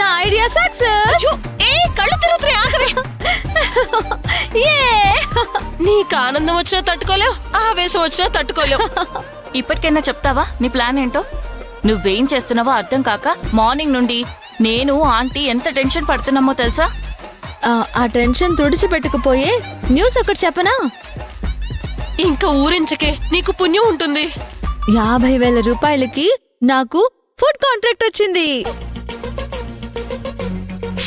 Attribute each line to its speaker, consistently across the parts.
Speaker 1: నా idea success.
Speaker 2: కళ్ళు తిరుగుతున్నాయి, ఆగవే. నీకు ఆనందం వచ్చినా తట్టుకోలేవు, ఆవేశం వచ్చినా తట్టుకోలేవు.
Speaker 3: ఇప్పటికైనా చెప్తావా నీ ప్లాన్ ఏంటో? నువ్వేం చేస్తున్నావో అర్థం కాక మార్నింగ్ నుండి నేను ఆంటీ ఎంత టెన్షన్ పడుతున్నామో తెలుసా?
Speaker 1: ఆ టెన్షన్ తుడిచిపెట్టుకుపోయే న్యూస్ ఒకటి చెప్పనా?
Speaker 2: ఇంకా ఊరించకే, నీకు పుణ్యం ఉంటుంది.
Speaker 1: 50,000 రూపాయలకి నాకు ఫుడ్ కాంట్రాక్ట్ వచ్చింది.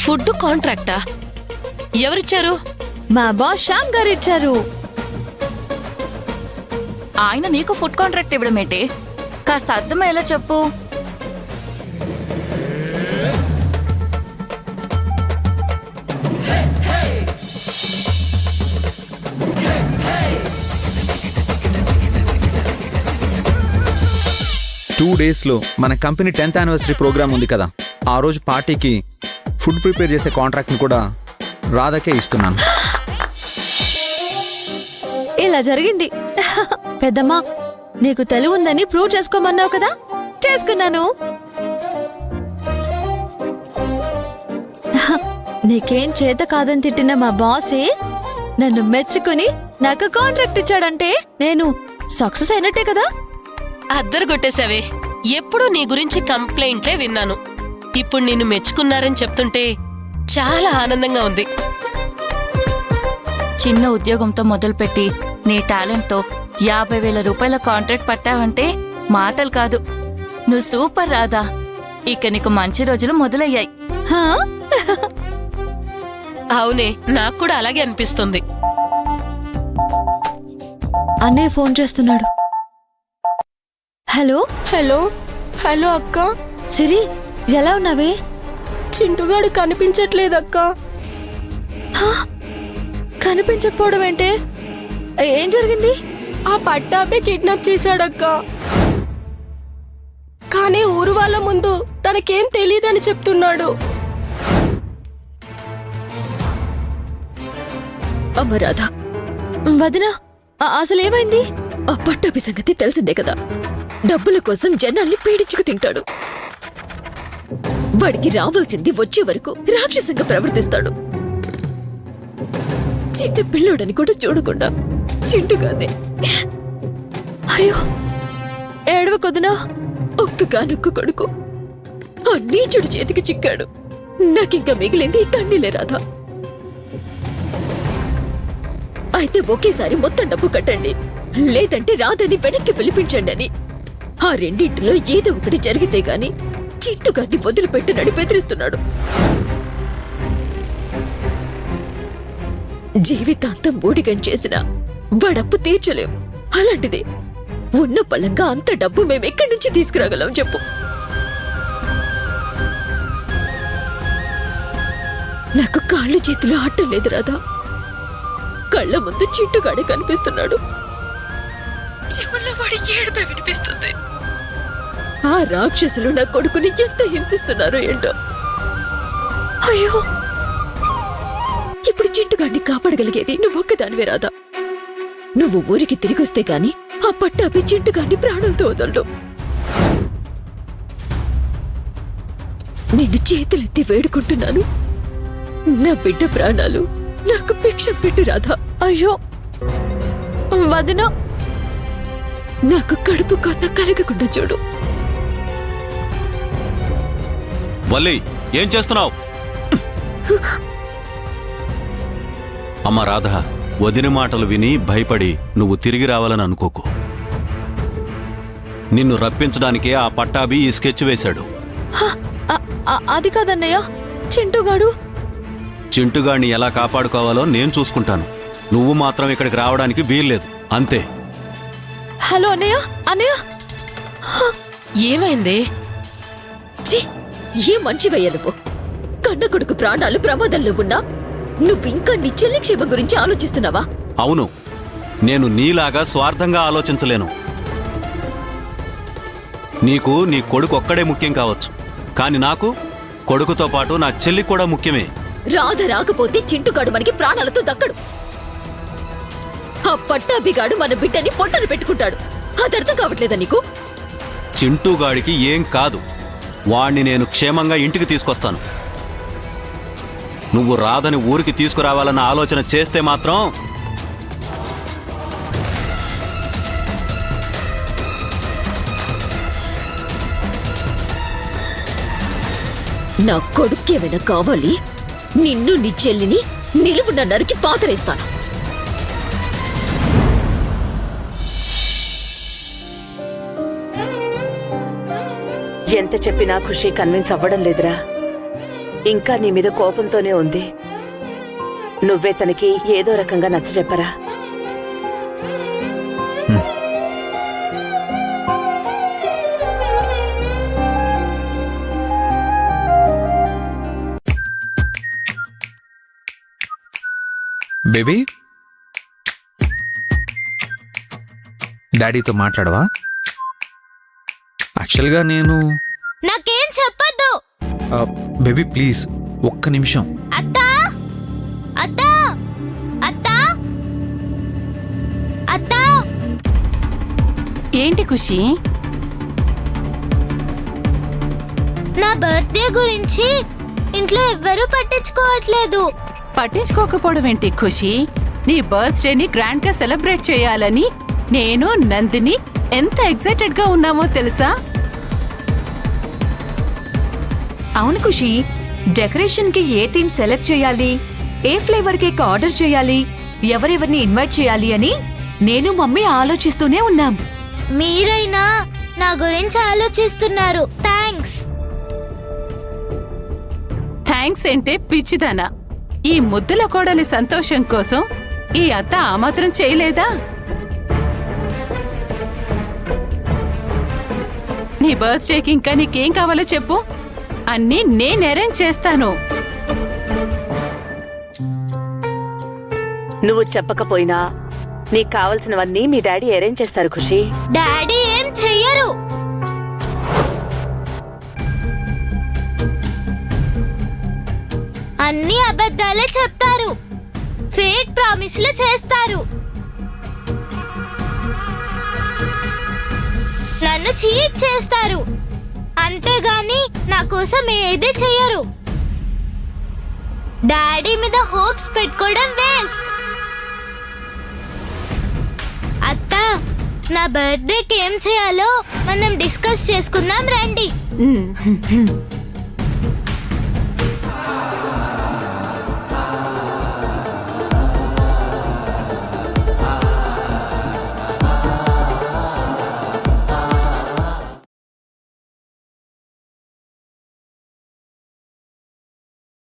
Speaker 2: ఫుడ్ కాంట్రాక్టా? ఎవరిచ్చారు?
Speaker 1: మా బాస్ శ్యామ్ గారు ఇచ్చారు.
Speaker 3: ఆయన నీకు ఫుడ్ కాంట్రాక్ట్ ఇవ్వడం ఏంటి? కాస్త అర్థమయ్యేలా చెప్పు.
Speaker 4: టూ డేస్లో మన కంపెనీ 10th యానివర్సరీ ప్రోగ్రామ్ ఉంది కదా, ఆ రోజు పార్టీకి ఫుడ్ ప్రిపేర్ చేసే కాంట్రాక్ట్ని కూడా రాధకే ఇస్తున్నాను.
Speaker 1: ఇలా జరిగింది. పెద్దమ్మా, నీకు తెలివి ఉందని ప్రూవ్ చేసుకోమన్నావు కదా, చేసుకున్నాను. నీకేం చేత కాదని తిట్టిన మా బాసే నన్ను మెచ్చుకుని నాకు కాంట్రాక్ట్ ఇచ్చాడంటే నేను సక్సెస్ అయినట్టే కదా.
Speaker 2: అద్దరు కొట్టేశావే. ఎప్పుడూ నీ గురించి కంప్లైంట్లే విన్నాను. ఇప్పుడు నిన్ను మెచ్చుకున్నారని చెప్తుంటే చాలా ఆనందంగా ఉంది.
Speaker 3: చిన్న ఉద్యోగంతో మొదలుపెట్టి నీ టాలెంట్తో 50,000 రూపాయల కాంట్రాక్ట్ పట్టావంటే మాటలు కాదు. నువ్వు సూపర్ రాధా. ఇక నీకు మంచి రోజులు మొదలయ్యాయి.
Speaker 1: హా?
Speaker 2: అవునే, నాకు కూడా అలాగే అనిపిస్తుంది.
Speaker 1: అన్నయ్య ఫోన్ చేస్తున్నాడు. హలో
Speaker 5: హలో హలో అక్క,
Speaker 1: సిరి, ఎలా ఉన్నావే?
Speaker 5: చింటుగాడు కనిపించట్లేదక్క.
Speaker 1: కనిపించకపోవడం ఏంటే? ఏం జరిగింది?
Speaker 5: ఆ పట్టాపే కిడ్నాప్ చేశాడక్క. కానీ ఊరు వాళ్ళ ముందు తనకేం తెలియదని చెప్తున్నాడు.
Speaker 6: అమ్మరాధా,
Speaker 1: వదినా, అసలు ఏమైంది?
Speaker 6: ఆ పట్టాపి సంగతి తెలిసిందే కదా. డబ్బుల కోసం జనాల్ని పీడించుకు తింటాడు. వాడికి రావాల్సింది వచ్చే వరకు రాక్షసంగా ప్రవర్తిస్తాడు. చిన్న పిల్లోడని కూడా చూడకుండా చింటుగానే.
Speaker 1: అయ్యో, ఏడవ కొద్దునా.
Speaker 6: ఒక్కగానొక్క కొడుకు ఆ నీచుడి చేతికి చిక్కాడు. నాకింకా మిగిలింది కన్నీలే రాధా. అయితే ఒకేసారి మొత్తం డబ్బు కట్టండి, లేదంటే రాధని వెనక్కి పిలిపించండి అని. ఆ రెండింటిలో ఏదో ఒకటి జరిగితే గాని చింటుగాన్ని వదిలిపెట్టనని బెదిరిస్తున్నాడు. జీవితాంతం బూడిగం చేసిన వాడప్పు తీర్చలేం. అలాంటిది ఉన్న పళంగా అంత డబ్బు మేమెక్కడి నుంచి తీసుకురాగలం చెప్పు? నాకు కాళ్ళు చేతులు ఆటలేదు రాదా. కళ్ళ ముందు చింటుగాడే కనిపిస్తున్నాడు. చెవుల్లో వాడి ఏడుపే వినిపిస్తుంది. ఆ రాక్షసులు నా కొడుకుని ఎంత హింసిస్తున్నారో ఏంటో.
Speaker 1: అయ్యో,
Speaker 6: ఇప్పుడు చింటుగాడిని కాపాడగలిగేది నువ్వొక్కదానివే రాదా. నువ్వు ఊరికి తిరిగొస్తే గాని ఆ పట్టాపి చింటుగాడిని ప్రాణాలతో వదలడు. నిన్ను చేతులెత్తి వేడుకుంటున్నాను, నా బిడ్డ ప్రాణాలు నాకు భిక్ష పెట్టు రాధా.
Speaker 1: అయ్యో వదినా,
Speaker 6: నాకు కడుపు కోత కలగకుండా చూడు.
Speaker 7: వల్లి, ఏం చేస్తున్నావు? అమ్మ రాధ, వదిన మాటలు విని భయపడి నువ్వు తిరిగి రావాలని అనుకోకు. నిన్ను రప్పించడానికే ఆ పట్టాభి ఈ స్కెచ్ వేశాడు.
Speaker 1: అది కాదన్నయ్య, చింటుగాడు.
Speaker 7: చింటుగాడిని ఎలా కాపాడుకోవాలో నేను చూసుకుంటాను. నువ్వు మాత్రం ఇక్కడికి రావడానికి వీల్లేదు, అంతే.
Speaker 1: హలో అన్నయ్య, అన్నయ్య.
Speaker 2: ఏమైంది?
Speaker 6: ఏ మంచివయ్యా నువ్వు. కన్న కొడుకు ప్రాణాలు ప్రమాదంలో ఉన్నా నువ్వింకా నీ చెల్లి క్షేమం గురించి ఆలోచిస్తున్నావా?
Speaker 7: అవును, నేను నీలాగా స్వార్థంగా ఆలోచించలేను. నీకు నీ కొడుకు ఒక్కడే ముఖ్యం కావచ్చు, కాని నాకు కొడుకుతో పాటు నా చెల్లి కూడా ముఖ్యమే.
Speaker 6: రాధ రాకపోతే చింటుగాడు మనకి ప్రాణాలతో దక్కడు. ఆ పట్టాభిగాడు మన బిడ్డని పొట్టను పెట్టుకుంటాడు. అదర్థం కావట్లేదా నీకు?
Speaker 7: చింటూగాడికి ఏం కాదు, వాణ్ణి నేను క్షేమంగా ఇంటికి తీసుకొస్తాను. నువ్వు రాధని ఊరికి తీసుకురావాలన్న ఆలోచన చేస్తే మాత్రం
Speaker 6: నా కొడుకేమైనా కావాలి, నిన్ను నీ చెల్లిని నిలువున నరికి పాతరేస్తాను.
Speaker 8: ఎంత చెప్పినా ఖుషి కన్విన్స్ అవ్వడం లేదురా. ఇంకా నీ మీద కోపంతోనే ఉంది. నువ్వే తనకి ఏదో రకంగా నచ్చజెప్పరా.
Speaker 4: బేబీ, డాడీతో మాట్లాడవా? యాక్చువల్గా నేను
Speaker 1: నాకేం చెప్పొద్దు.
Speaker 4: బేబీ ప్లీజ్ ఒక్క నిమిషం.
Speaker 1: అత్తా అత్తా అత్తా అత్తా.
Speaker 9: ఏంటి ఖుషి?
Speaker 1: నా బర్త్డే గురించి ఇంట్లో ఎవ్వరూ పట్టించుకోవట్లేదు.
Speaker 9: పట్టించుకోకపోవడం ఏంటి ఖుషి? నీ బర్త్డేని గ్రాండ్ గా సెలబ్రేట్ చేయాలని నేను నందిని ఎంత ఎక్సైటెడ్ గా ఉన్నామో తెలుసా?
Speaker 10: అవును ఖుషి, డెకరేషన్ కి ఏ థీమ్ సెలెక్ట్ చేయాలి, ఏ ఫ్లేవర్ కేక్ ఆర్డర్ చేయాలి, ఎవరెవరిని ఇన్వైట్ చేయాలి అని నేను మమ్మీ ఆలోచిస్తూనే ఉన్నాం.
Speaker 1: మీరైనా నా గురించి ఆలోచిస్తున్నారు. థ్యాంక్స్.
Speaker 9: థ్యాంక్స్ ఏంటే పిచ్చిదానా? ఈ ముద్దుల కోడలి సంతోషం కోసం ఈ అత్త ఆ మాత్రం చేయలేదా? నీ బర్త్డేకి ఇంకా నీకేం కావాలో చెప్పు, అన్నీ నేను అరేంజ్ చేస్తాను.
Speaker 8: నువ్వు చెప్పకపోయినా నీకు కావలసినవన్నీ మీ డాడీ అరేంజ్ చేస్తారు ఖుషి.
Speaker 1: డాడీ ఏం చెయ్యరు. అన్ని అబద్ధాలే చెప్తారు, ఫేక్ ప్రామిస్లు చేస్తారు, నన్ను చీట్ చేస్తారు. అంతేగాని నా కోసం ఏది చెయ్యరు. డాడీ మీద హోప్స్ పెట్టుకోవడం వేస్ట్. అత్త, నా బర్త్డేకి ఏం చేయాలో మనం డిస్కస్ చేసుకుందాం రండి.